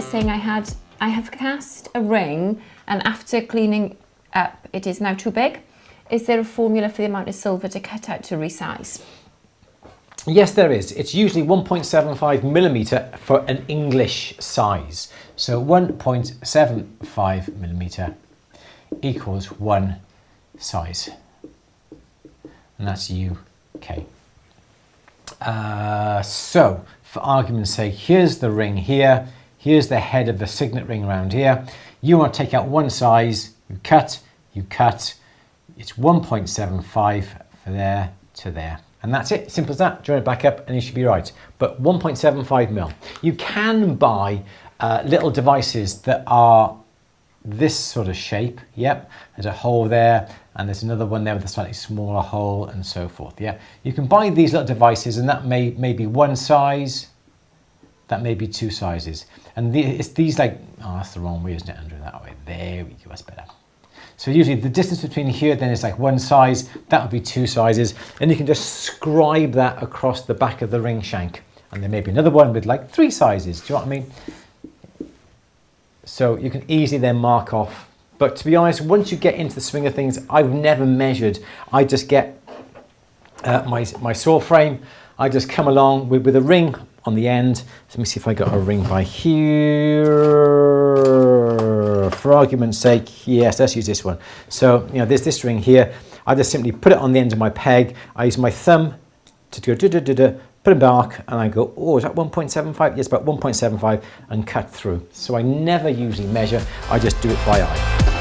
is saying I have cast a ring and after cleaning up it is now too big. Is there a formula for the amount of silver to cut out to resize? Yes, there is. It's usually 1.75 millimeter for an English size. So 1.75 millimeter equals one size. And that's UK. So for argument's sake, here's the ring here. Here's the head of the signet ring around here. You want to take out one size, you cut. It's 1.75 for there to there. And that's it, simple as that. Join it back up and you should be right. But 1.75 mil. You can buy little devices that are this sort of shape. Yep, there's a hole there and there's another one there with a slightly smaller hole and so forth. Yeah, you can buy these little devices and that may be one size, that may be two sizes. And it's these like, oh, that's the wrong way, isn't it, Andrew? That way, there we go, that's better. So usually the distance between here then is like one size, that would be two sizes, and you can just scribe that across the back of the ring shank. And there may be another one with like three sizes, do you know what I mean? So you can easily then mark off. But to be honest, once you get into the swing of things, I've never measured. I just get my saw frame, I just come along with a ring on the end. So let me see if I got a ring by here. For argument's sake, yes, let's use this one. So, you know, there's this ring here. I just simply put it on the end of my peg. I use my thumb to go put it back, and I go, oh, is that 1.75? Yes, about 1.75, and cut through. So I never usually measure. I just do it by eye.